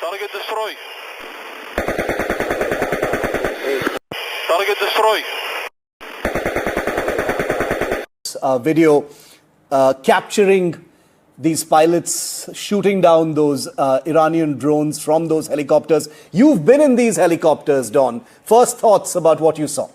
Target destroy. Target destroy. Video capturing these pilots shooting down those Iranian drones from those helicopters. You've been in these helicopters, Don. First thoughts about what you saw.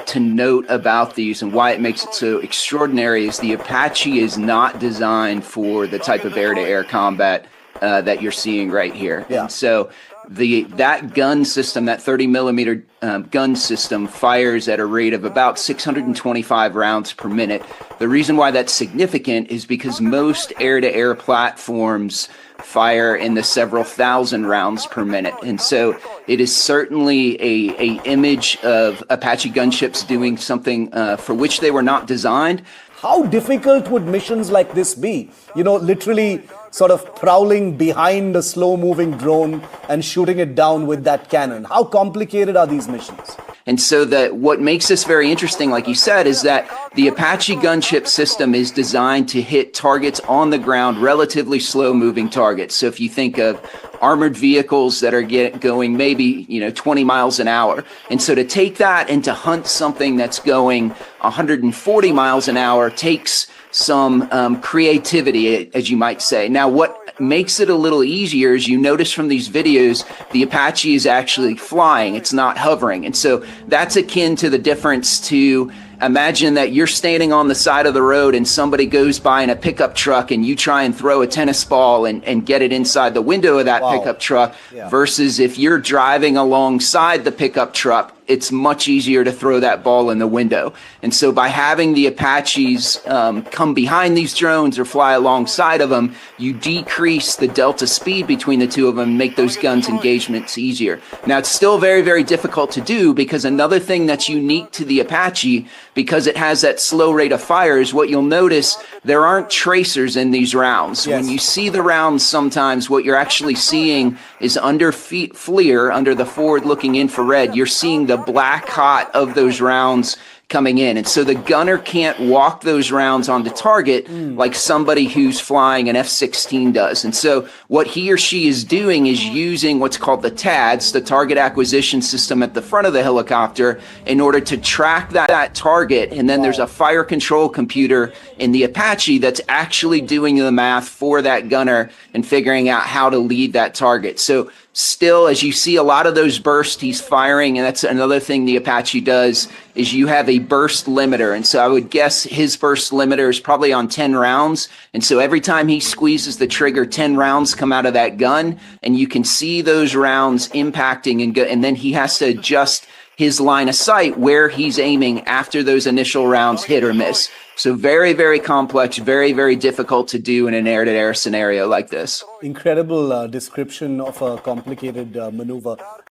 To note about these and why it makes it so extraordinary is the Apache is not designed for the type of air-to-air combat that you're seeing right here. Yeah. And so that gun system, that 30 millimeter gun system, fires at a rate of about 625 rounds per minute. The reason why that's significant is because most air-to-air platforms fire in the several thousand rounds per minute. And so it is certainly a image of Apache gunships doing something for which they were not designed. How difficult would missions like this be? You know, literally sort of prowling behind a slow-moving drone and shooting it down with that cannon. How complicated are these missions? And so what makes this very interesting, like you said, is that the Apache gunship system is designed to hit targets on the ground, relatively slow-moving targets. So if you think of armored vehicles that are going maybe 20 miles an hour, and so to take that and to hunt something that's going 140 miles an hour takes some creativity, as you might say. Now, what makes it a little easier is you notice from these videos, the Apache is actually flying. It's not hovering. And so that's akin to the difference to imagine that you're standing on the side of the road and somebody goes by in a pickup truck and you try and throw a tennis ball and get it inside the window of that pickup truck versus if you're driving alongside the pickup truck, it's much easier to throw that ball in the window. And so by having the Apaches come behind these drones or fly alongside of them, you decrease the delta speed between the two of them and make those guns engagements easier. Now, it's still very, very difficult to do because another thing that's unique to the Apache, because it has that slow rate of fire, is what you'll notice, there aren't tracers in these rounds. Yes. When you see the rounds, sometimes what you're actually seeing is under FLIR, under the forward-looking infrared, you're seeing the black hot of those rounds coming in. And so the gunner can't walk those rounds onto target like somebody who's flying an F-16 does. And so what he or she is doing is using what's called the TADS, the target acquisition system at the front of the helicopter, in order to track that target. And then there's a fire control computer in the Apache that's actually doing the math for that gunner and figuring out how to lead that target. So still, as you see a lot of those bursts, he's firing, and that's another thing the Apache does, is you have a burst limiter. And so I would guess his burst limiter is probably on 10 rounds. And so every time he squeezes the trigger, 10 rounds come out of that gun, and you can see those rounds impacting, and then he has to adjust his line of sight where he's aiming after those initial rounds hit or miss. So very, very complex, very, very difficult to do in an air-to-air scenario like this. Incredible description of a complicated maneuver.